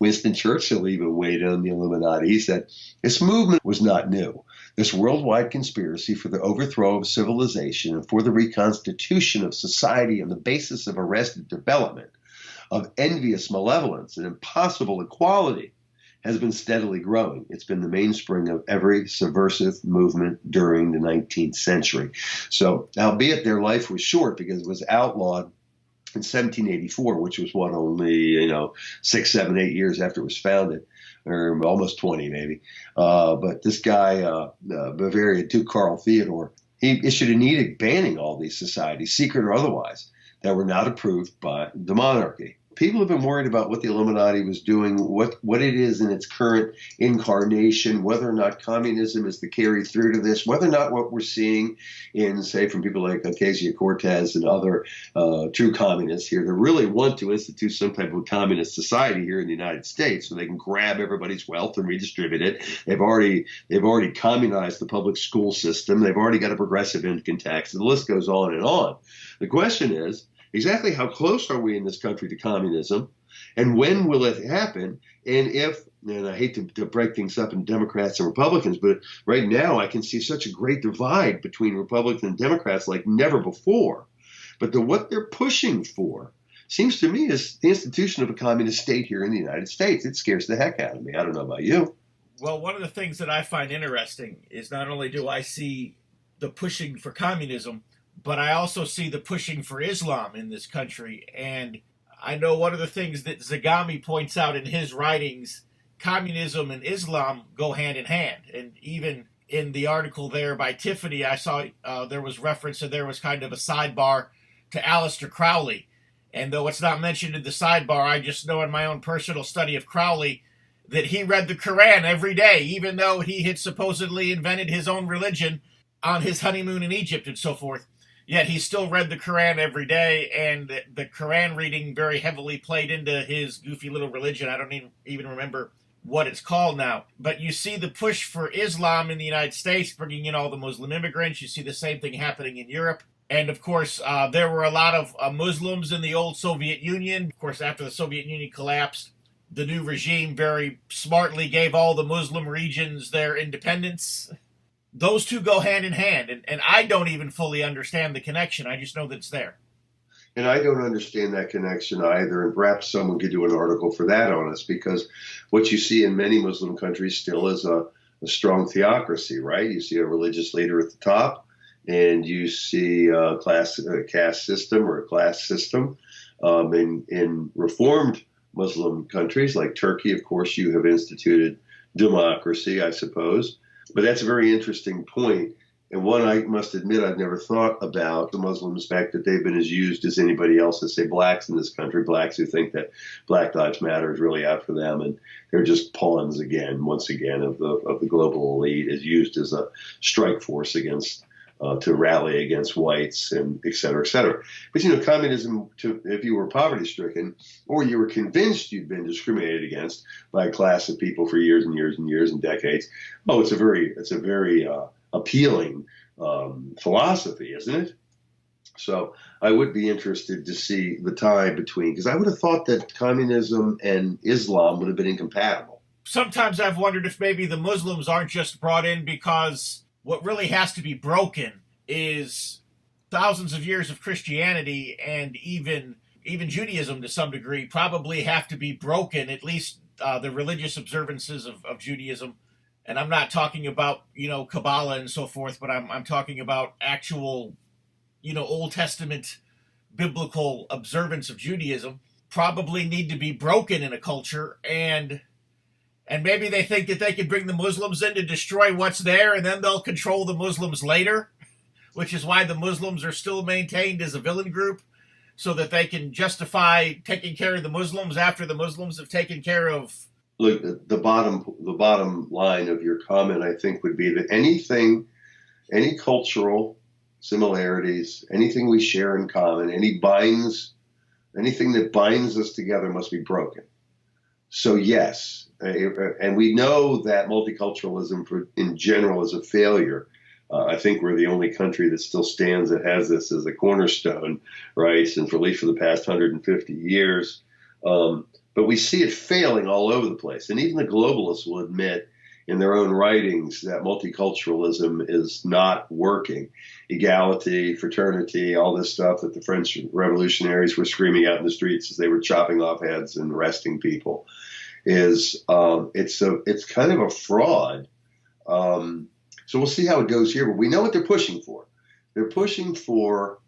Winston Churchill even weighed in on the Illuminati. He said, this movement was not new. This worldwide conspiracy for the overthrow of civilization and for the reconstitution of society on the basis of arrested development, of envious malevolence and impossible equality, has been steadily growing. It's been the mainspring of every subversive movement during the 19th century. So, albeit their life was short because it was outlawed in 1784, which was only 6, 7, 8 years after it was founded, or almost 20 maybe. But this guy, Bavaria Duke Karl Theodor, he issued an edict banning all these societies, secret or otherwise, that were not approved by the monarchy. People have been worried about what the Illuminati was doing, what it is in its current incarnation, whether or not communism is the carry through to this, whether or not what we're seeing in, say, from people like Ocasio-Cortez and other true communists here that really want to institute some type of communist society here in the United States so they can grab everybody's wealth and redistribute it. They've already communized the public school system. They've already got a progressive income tax. The list goes on and on. The question is, exactly how close are we in this country to communism, and when will it happen? And I hate to break things up in Democrats and Republicans, but right now I can see such a great divide between Republicans and Democrats like never before. But what they're pushing for seems to me is the institution of a communist state here in the United States. It scares the heck out of me. I don't know about you. Well, one of the things that I find interesting is not only do I see the pushing for communism, but I also see the pushing for Islam in this country. And I know one of the things that Zagami points out in his writings, communism and Islam go hand in hand. And even in the article there by Tiffany, I saw there was reference and there was kind of a sidebar to Aleister Crowley. And though it's not mentioned in the sidebar, I just know in my own personal study of Crowley that he read the Quran every day, even though he had supposedly invented his own religion on his honeymoon in Egypt and so forth. Yet he still read the Quran every day, and the Quran reading very heavily played into his goofy little religion. I don't even remember what it's called now. But you see the push for Islam in the United States, bringing in all the Muslim immigrants. You see the same thing happening in Europe. And, of course, there were a lot of Muslims in the old Soviet Union. Of course, after the Soviet Union collapsed, the new regime very smartly gave all the Muslim regions their independence. Those two go hand in hand, and I don't even fully understand the connection. I just know that it's there. And I don't understand that connection either, and perhaps someone could do an article for that on us, because what you see in many Muslim countries still is a strong theocracy, right? You see a religious leader at the top, and you see a caste system or a class system. In reformed Muslim countries like Turkey, of course, you have instituted democracy, I suppose. But that's a very interesting point, and one I must admit I've never thought about. The Muslims, the fact that they've been as used as anybody else, as say blacks in this country, blacks who think that Black Lives Matter is really out for them, and they're just pawns once again of the global elite, is used as a strike force against to rally against whites and et cetera, et cetera. But, communism, if you were poverty-stricken or you were convinced you'd been discriminated against by a class of people for years and years and years and decades, it's a very appealing philosophy, isn't it? So I would be interested to see the tie between, because I would have thought that communism and Islam would have been incompatible. Sometimes I've wondered if maybe the Muslims aren't just brought in because what really has to be broken is thousands of years of Christianity and even Judaism to some degree probably have to be broken, at least the religious observances of Judaism. And I'm not talking about, Kabbalah and so forth, but I'm talking about actual, Old Testament biblical observance of Judaism probably need to be broken in a culture, and maybe they think that they can bring the Muslims in to destroy what's there, and then they'll control the Muslims later, which is why the Muslims are still maintained as a villain group, so that they can justify taking care of the Muslims after the Muslims have taken care of. Look, the bottom line of your comment, I think, would be that any cultural similarities, anything we share in common, anything that binds us together must be broken. So yes, and we know that multiculturalism in general is a failure. I think we're the only country that still stands that has this as a cornerstone, right? And for at least for the past 150 years. But we see it failing all over the place. And even the globalists will admit in their own writings that multiculturalism is not working. Equality, fraternity, all this stuff that the French revolutionaries were screaming out in the streets as they were chopping off heads and arresting people it's kind of a fraud. So we'll see how it goes here, but we know what they're pushing for. They're pushing for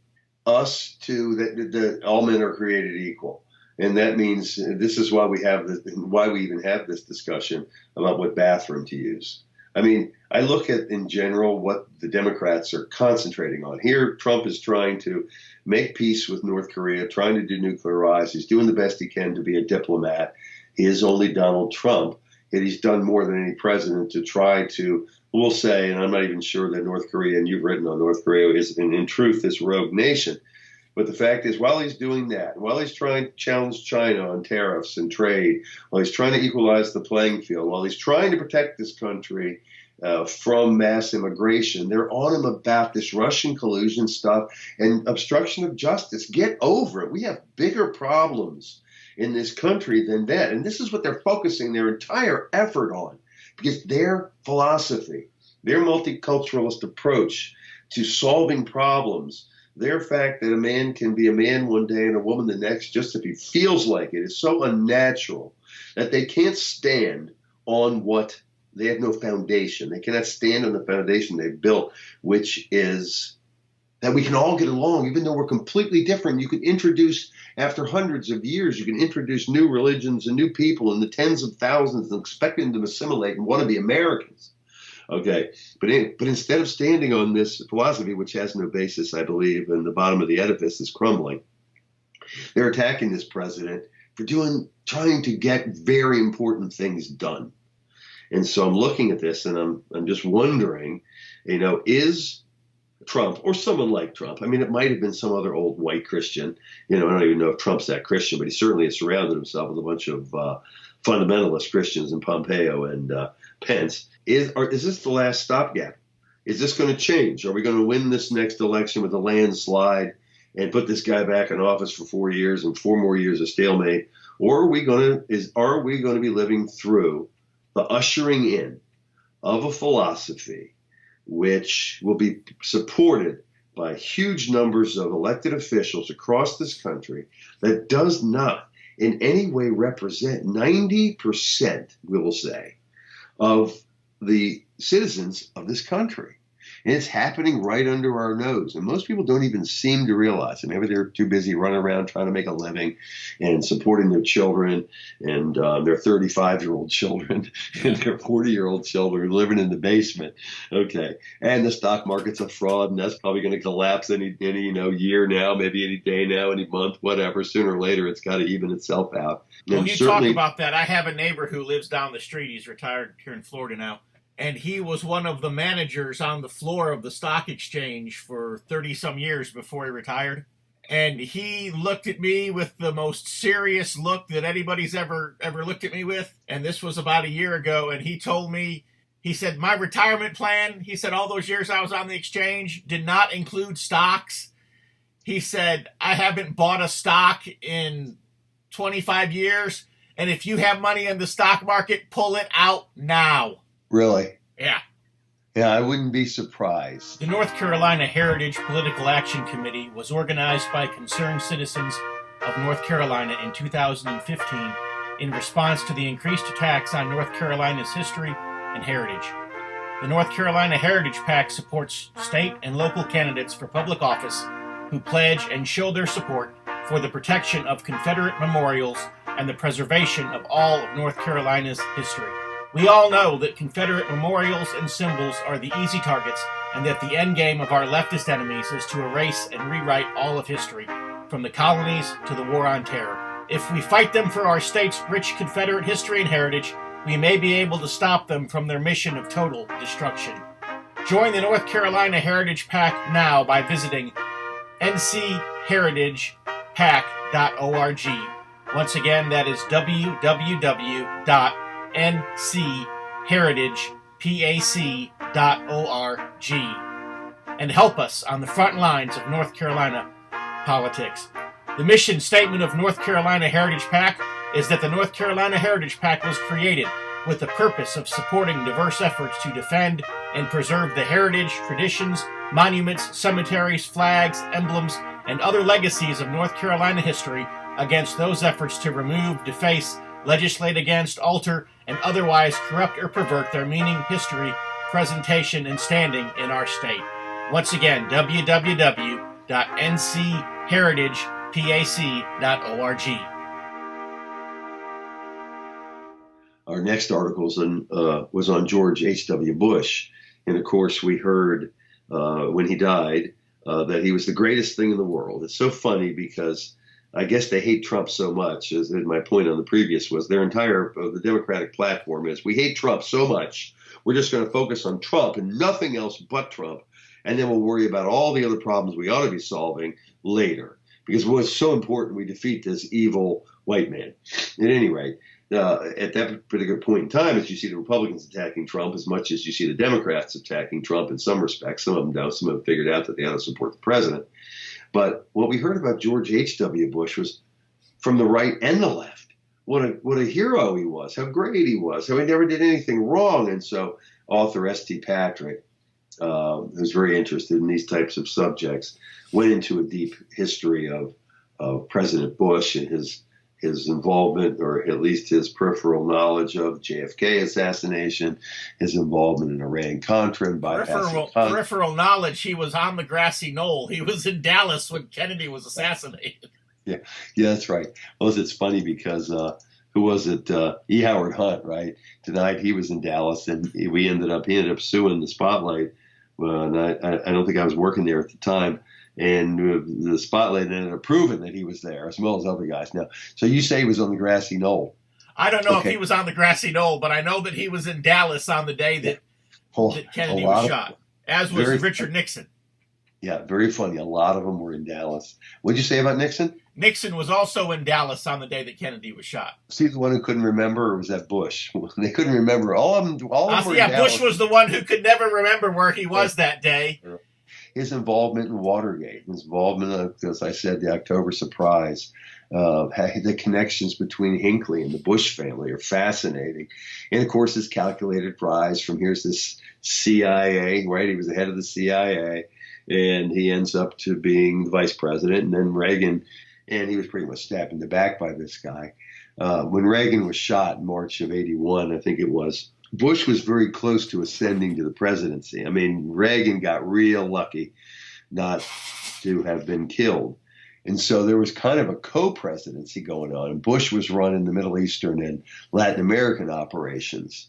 us that all men are created equal. And that means this is why we even have this discussion about what bathroom to use. I mean, I look at in general what the Democrats are concentrating on. Here, Trump is trying to make peace with North Korea, trying to denuclearize. He's doing the best he can to be a diplomat. He is only Donald Trump. Yet he's done more than any president to try to, we'll say, and I'm not even sure that North Korea, and you've written on North Korea, is in truth this rogue nation. But the fact is, while he's doing that, while he's trying to challenge China on tariffs and trade, while he's trying to equalize the playing field, while he's trying to protect this country from mass immigration, they're on him about this Russian collusion stuff and obstruction of justice. Get over it. We have bigger problems in this country than that. And this is what they're focusing their entire effort on, because their philosophy, their multiculturalist approach to solving problems, their fact that a man can be a man one day and a woman the next just if he feels like it is so unnatural that they can't stand on what they have no foundation. They cannot stand on the foundation they've built, which is that we can all get along, even though we're completely different. You can introduce, after hundreds of years, you can introduce new religions and new people in the tens of thousands and expect them to assimilate and want to be Americans. Okay, but instead of standing on this philosophy, which has no basis, I believe, and the bottom of the edifice is crumbling, they're attacking this president for trying to get very important things done. And so I'm looking at this and I'm just wondering, is Trump or someone like Trump, I mean, it might have been some other old white Christian, I don't even know if Trump's that Christian, but he certainly has surrounded himself with a bunch of fundamentalist Christians in Pompeo and Pence. Is this the last stopgap? Is this going to change? Are we going to win this next election with a landslide and put this guy back in office for 4 years and 4 more years of stalemate? Or are we going to be living through the ushering in of a philosophy which will be supported by huge numbers of elected officials across this country that does not in any way represent 90%, we will say, of the citizens of this country? And it's happening right under our nose. And most people don't even seem to realize it. Maybe they're too busy running around trying to make a living and supporting their children and their 35-year-old children and their 40-year-old children living in the basement. Okay. And the stock market's a fraud, and that's probably going to collapse any year now, maybe any day now, any month, whatever. Sooner or later, it's got to even itself out. Well, you talk about that. I have a neighbor who lives down the street. He's retired here in Florida now. and he was one of the managers on the floor of the stock exchange for 30-some years before he retired. And he looked at me with the most serious look that anybody's ever looked at me with. And this was about a year ago. And he told me, he said, my retirement plan, he said, all those years I was on the exchange did not include stocks. He said, I haven't bought a stock in 25 years. And if you have money in the stock market, pull it out now. Really? Yeah. Yeah, I wouldn't be surprised. The North Carolina Heritage Political Action Committee was organized by concerned citizens of North Carolina in 2015 in response to the increased attacks on North Carolina's history and heritage. The North Carolina Heritage PAC supports state and local candidates for public office who pledge and show their support for the protection of Confederate memorials and the preservation of all of North Carolina's history. We all know that Confederate memorials and symbols are the easy targets, and that the end game of our leftist enemies is to erase and rewrite all of history, from the colonies to the War on Terror. If we fight them for our state's rich Confederate history and heritage, we may be able to stop them from their mission of total destruction. Join the North Carolina Heritage PAC now by visiting ncheritagepac.org. Once again, that is www.ncheritagepac.org, and help us on the front lines of North Carolina politics. The mission statement of North Carolina Heritage PAC is that the North Carolina Heritage PAC was created with the purpose of supporting diverse efforts to defend and preserve the heritage, traditions, monuments, cemeteries, flags, emblems, and other legacies of North Carolina history against those efforts to remove, deface, legislate against, alter, and otherwise corrupt or pervert their meaning, history, presentation, and standing in our state. Once again, www.ncheritagepac.org. Our next article was on George H.W. Bush. And of course, we heard when he died that he was the greatest thing in the world. It's so funny because I guess they hate Trump so much, as my point on the previous was, their entire the Democratic platform is, we hate Trump so much, we're just going to focus on Trump and nothing else but Trump, and then we'll worry about all the other problems we ought to be solving later. Because what's so important, we defeat this evil white man. At any rate, at that particular point in time, as you see the Republicans attacking Trump as much as you see the Democrats attacking Trump in some respects, some of them don't, some of them figured out that they ought to support the president. But what we heard about George H.W. Bush was from the right and the left. What a hero he was, how great he was, how he never did anything wrong. And so author S.T. Patrick, who's very interested in these types of subjects, went into a deep history of President Bush and his involvement, or at least his peripheral knowledge of JFK assassination, his involvement in Iran-Contra and bypassing peripheral knowledge. He was on the grassy knoll. He was in Dallas when Kennedy was assassinated. Yeah, that's right. Well, it's funny because who was it? E. Howard Hunt, right? Denied he was in Dallas, and he ended up suing the Spotlight. And I don't think I was working there at the time. And the Spotlight ended up proving that he was there, as well as other guys. Now, so you say he was on the grassy knoll. I don't know if he was on the grassy knoll, but I know that he was in Dallas on the day that Kennedy was shot, as was Richard Nixon. Yeah, very funny. A lot of them were in Dallas. What'd you say about Nixon? Nixon was also in Dallas on the day that Kennedy was shot. See, the one who couldn't remember, or was that Bush? They couldn't remember. All of them were in Dallas. Bush was the one who could never remember where he was that day. His involvement in Watergate, his involvement, as I said, the October surprise, the connections between Hinckley and the Bush family are fascinating. And, of course, his calculated rise from here's this CIA, right? He was the head of the CIA, and he ends up to being the vice president. And then Reagan, and he was pretty much stabbed in the back by this guy. When Reagan was shot in March of 81, I think it was, Bush was very close to ascending to the presidency. I mean, Reagan got real lucky not to have been killed. And so there was kind of a co-presidency going on. And Bush was running the Middle Eastern and Latin American operations.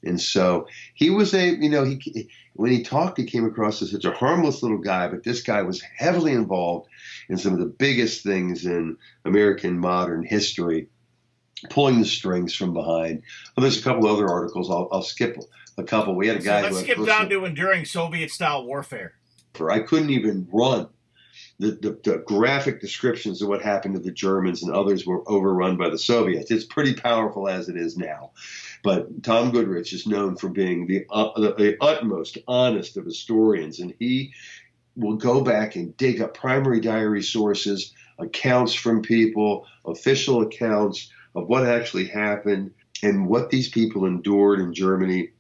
And so he was when he talked, he came across as such a harmless little guy, but this guy was heavily involved in some of the biggest things in American modern history, pulling the strings from behind. Well, there's a couple other articles. I'll skip a couple. We had a So guy let's who skip had down to enduring Soviet-style warfare. I couldn't even run. The graphic descriptions of what happened to the Germans and others were overrun by the Soviets. It's pretty powerful as it is now. But Tom Goodrich is known for being the utmost honest of historians, and he will go back and dig up primary diary sources, accounts from people, official accounts of what actually happened and what these people endured in Germany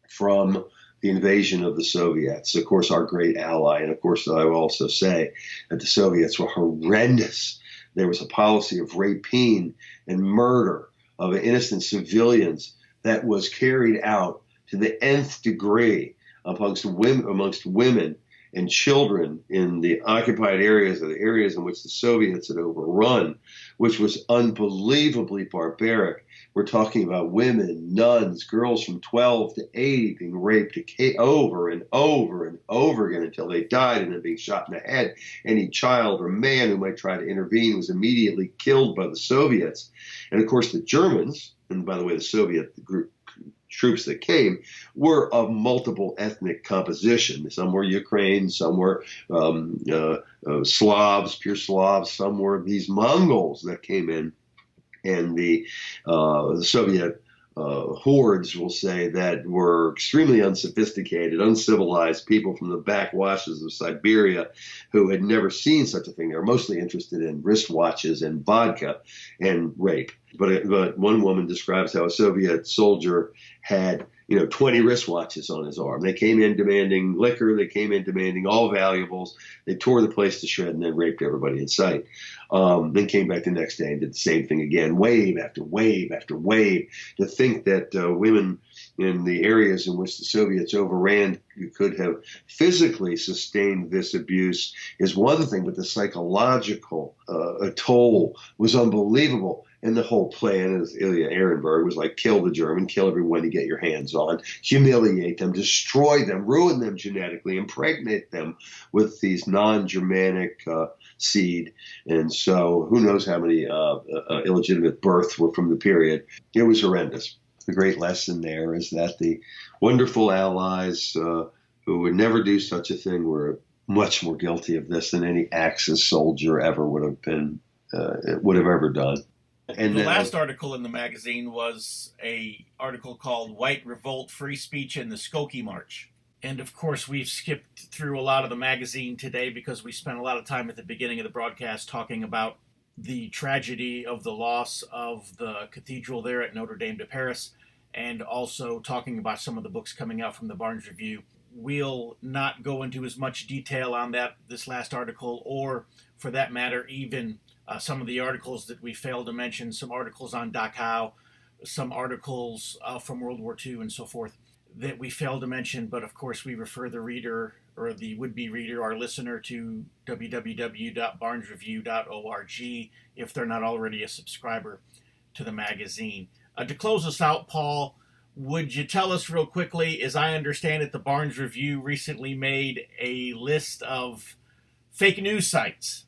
from the invasion of the Soviets, of course, our great ally. And of course, I will also say that the Soviets were horrendous. There was a policy of rapine and murder of innocent civilians that was carried out to the nth degree amongst women and children in the occupied areas, or the areas in which the Soviets had overrun, which was unbelievably barbaric. We're talking about women, nuns, girls from 12 to 80 being raped over and over and over again until they died and then being shot in the head. Any child or man who might try to intervene was immediately killed by the Soviets. And of course, the Germans, and by the way, the Soviet troops that came, were of multiple ethnic composition. Some were Ukraine, some were Slavs, pure Slavs, some were these Mongols that came in. And the Soviet hordes, will say, that were extremely unsophisticated, uncivilized people from the backwashes of Siberia who had never seen such a thing. They were mostly interested in wristwatches and vodka and rape. But one woman describes how a Soviet soldier had 20 wristwatches on his arm. They came in demanding liquor. They came in demanding all valuables. They tore the place to shred and then raped everybody in sight. Then came back the next day and did the same thing again, wave after wave after wave. To think that women in the areas in which the Soviets overran could have physically sustained this abuse is one thing, but the psychological toll was unbelievable. And the whole plan, as Ilya Ehrenberg, was like, kill the German, kill everyone you get your hands on, humiliate them, destroy them, ruin them genetically, impregnate them with these non-Germanic seed. And so who knows how many illegitimate births were from the period. It was horrendous. The great lesson there is that the wonderful allies who would never do such a thing were much more guilty of this than any Axis soldier ever would have ever done. And the last article in the magazine was a article called White Revolt, Free Speech, and the Skokie March. And of course, we've skipped through a lot of the magazine today because we spent a lot of time at the beginning of the broadcast talking about the tragedy of the loss of the cathedral there at Notre Dame de Paris, and also talking about some of the books coming out from the Barnes Review. We'll not go into as much detail on this last article, or for that matter, even some of the articles that we failed to mention, some articles on Dachau, some articles from World War II and so forth that we failed to mention. But of course, we refer the reader, or the would-be reader, our listener, to www.barnesreview.org if they're not already a subscriber to the magazine. To close us out, Paul, would you tell us real quickly, as I understand it, the Barnes Review recently made a list of fake news sites.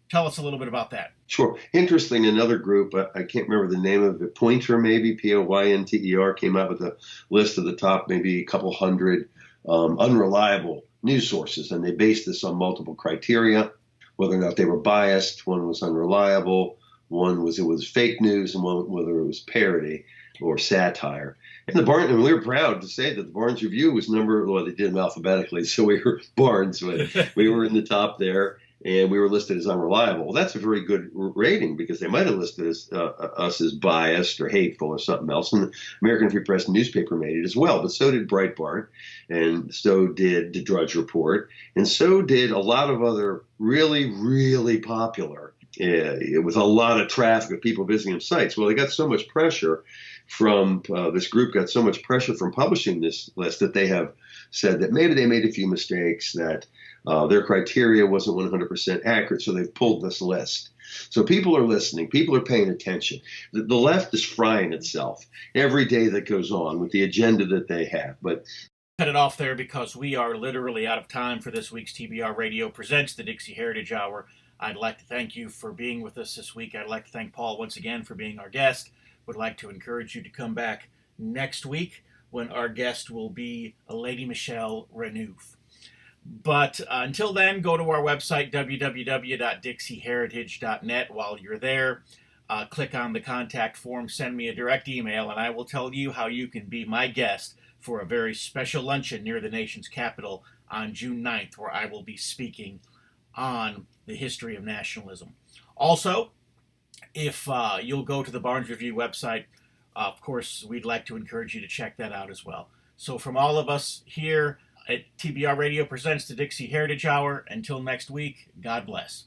Tell us a little bit about that. Sure. Interesting, another group, I can't remember the name of it, Poynter maybe, Poynter, came up with a list of the top maybe a couple hundred unreliable news sources, and they based this on multiple criteria, whether or not they were biased. One was unreliable, one was it was fake news, and one whether it was parody or satire. And we were proud to say that the Barnes Review was they did them alphabetically, so we were Barnes, but we were in the top there. And we were listed as unreliable. Well, that's a very good rating, because they might have listed us as biased or hateful or something else. And the American Free Press newspaper made it as well. But so did Breitbart, and so did the Drudge Report, and so did a lot of other really, really popular, with a lot of traffic of people visiting sites. Well, they got so much pressure from this group got so much pressure from publishing this list that they have said that maybe they made a few mistakes, that their criteria wasn't 100% accurate, so they've pulled this list. So people are listening. People are paying attention. The left is frying itself every day that goes on with the agenda that they have. But cut it off there because we are literally out of time for this week's TBR Radio Presents, the Dixie Heritage Hour. I'd like to thank you for being with us this week. I'd like to thank Paul once again for being our guest. Would like to encourage you to come back next week when our guest will be Lady Michelle Renouf. But until then, go to our website, www.dixieheritage.net. While you're there, click on the contact form, send me a direct email, and I will tell you how you can be my guest for a very special luncheon near the nation's capital on June 9th, where I will be speaking on the history of nationalism. Also, if you'll go to the Barnes Review website, of course, we'd like to encourage you to check that out as well. So from all of us here at TBR Radio Presents the Dixie Heritage Hour, until next week, God bless.